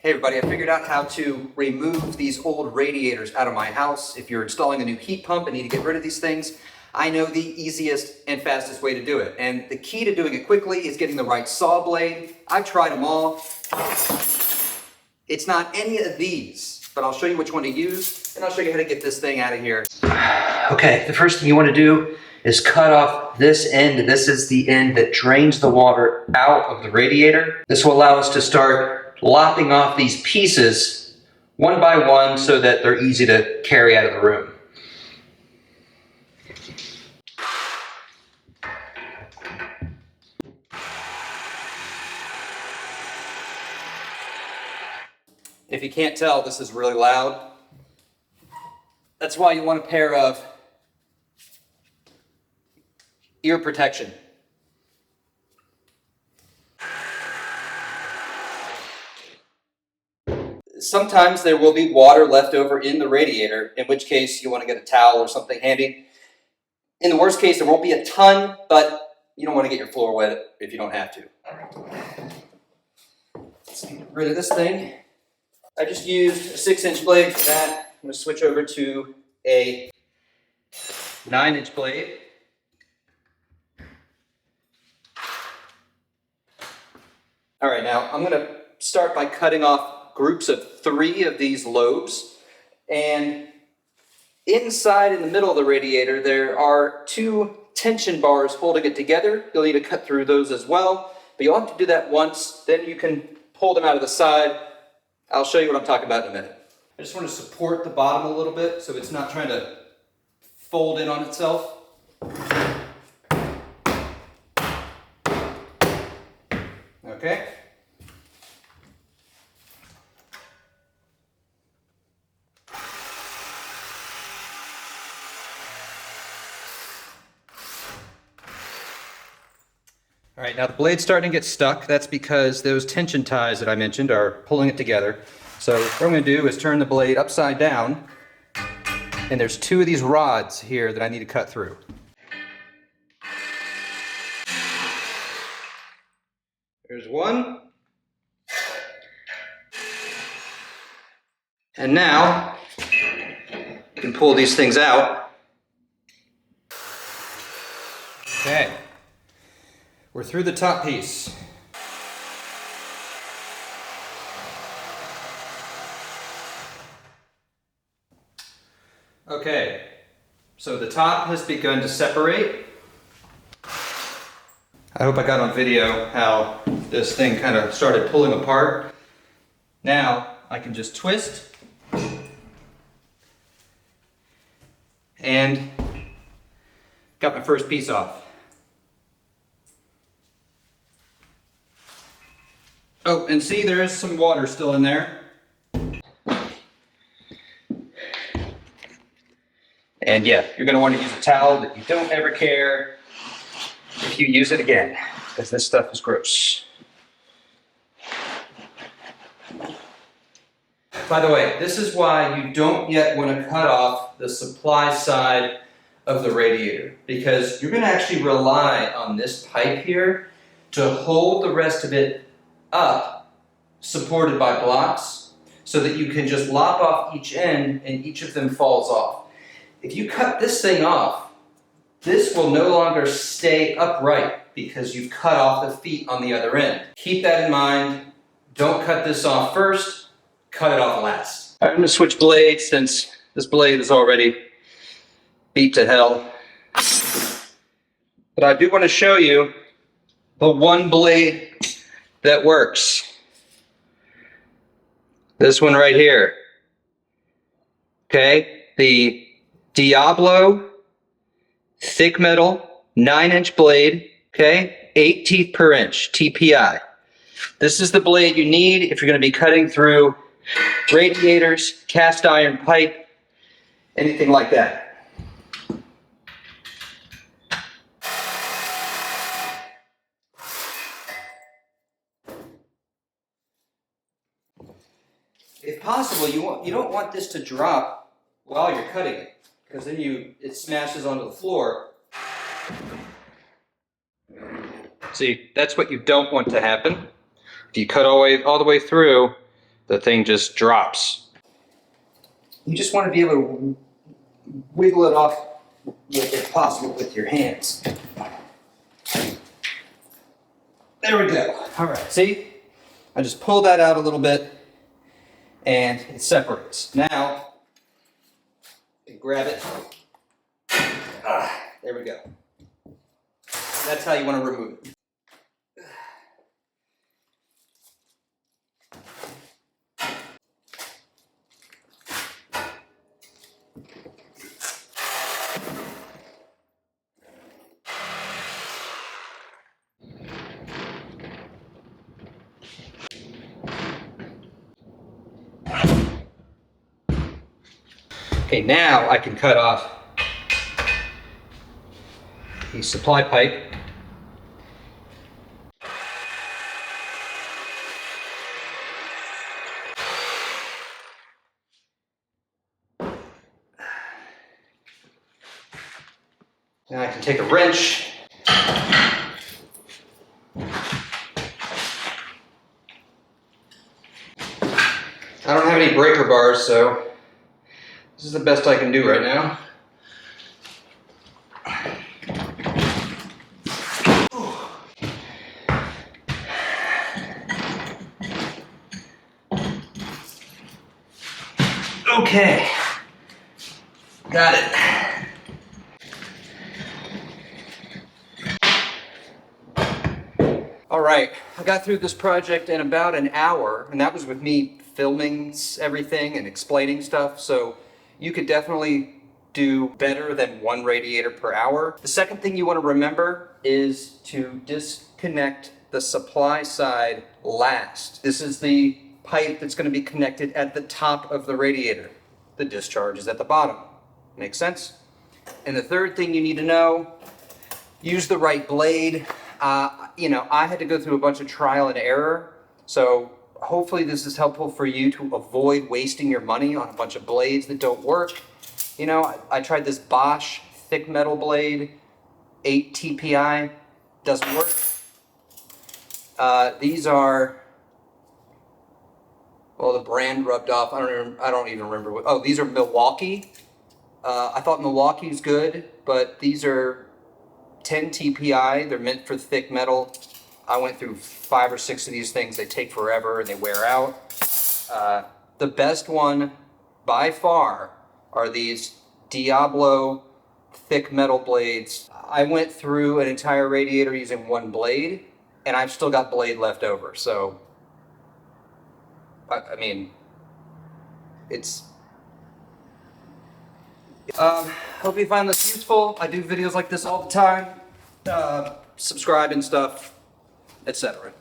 Hey everybody, I figured out how to remove these old radiators out of my house. If you're installing a new heat pump and need to get rid of these things, I know the easiest and fastest way to do it. And the key to doing it quickly is getting the right saw blade. I've tried them all. It's not any of these, but I'll show you which one to use, and I'll show you how to get this thing out of here. Okay, the first thing you want to do is cut off this end. This is the end that drains the water out of the radiator. This will allow us to start lopping off these pieces one by one so that they're easy to carry out of the room. If you can't tell, this is really loud. That's why you want a pair of ear protection. Sometimes there will be water left over in the radiator, in which case you want to get a towel or something handy. In the worst case, there won't be a ton, but you don't want to get your floor wet if you don't have to. Let's get rid of this thing. I just used a 6-inch blade for that. I'm going to switch over to a 9-inch blade. All right, now I'm going to start by cutting off groups of 3 of these lobes, and inside in the middle of the radiator there are 2 tension bars holding it together. You'll need to cut through those as well, but you'll have to do that once, then you can pull them out of the side. I'll show you what I'm talking about in a minute. I just want to support the bottom a little bit so it's not trying to fold in on itself. Okay. All right, now the blade's starting to get stuck. That's because those tension ties that I mentioned are pulling it together. So what I'm going to do is turn the blade upside down, and there's 2 of these rods here that I need to cut through. There's one. And now you can pull these things out. Okay. We're through the top piece. Okay, so the top has begun to separate. I hope I got on video how this thing kind of started pulling apart. Now I can just twist and got my first piece off. Oh, and see, there is some water still in there. And yeah, you're going to want to use a towel that you don't ever care if you use it again, because this stuff is gross. By the way, this is why you don't yet want to cut off the supply side of the radiator, because you're going to actually rely on this pipe here to hold the rest of it up, supported by blocks, so that you can just lop off each end and each of them falls off. If you cut this thing off, this will no longer stay upright because you've cut off the feet on the other end. Keep that in mind. Don't cut this off first, cut it off last. I'm going to switch blades since this blade is already beat to hell. But I do want to show you the one blade that works. This one right here. Okay, the Diablo thick metal 9-inch blade, okay, 8 teeth per inch, TPI. This is the blade you need if you're going to be cutting through radiators, cast iron pipe, anything like that. If possible, you don't want this to drop while you're cutting it, because then it smashes onto the floor. See, that's what you don't want to happen. If you cut all the way through, the thing just drops. You just want to be able to wiggle it off if possible with your hands. There we go. All right, see? I just pull that out a little bit and it separates. Now, you grab it. There we go. That's how you want to remove it. Okay, now I can cut off the supply pipe. Now I can take a wrench. I don't have any breaker bars, so this is the best I can do right now. Okay, got it. All right, I got through this project in about an hour, and that was with me filming everything and explaining stuff, so you could definitely do better than one radiator per hour. The second thing you want to remember is to disconnect the supply side last. This is the pipe that's going to be connected at the top of the radiator. The discharge is at the bottom. Makes sense? And the third thing you need to know, use the right blade. I had to go through a bunch of trial and error, so hopefully this is helpful for you to avoid wasting your money on a bunch of blades that don't work. I tried this Bosch thick metal blade, 8 TPI, doesn't work. These are, well, the brand rubbed off. I don't even remember what. Oh, these are Milwaukee. I thought Milwaukee's good, but these are 10 TPI. They're meant for thick metal. I went through 5 or 6 of these things. They take forever and they wear out. The best one by far are these Diablo thick metal blades. I went through an entire radiator using one blade, and I've still got blade left over. So, I mean, it's... hope you find this useful. I do videos like this all the time. Subscribe and stuff, etc.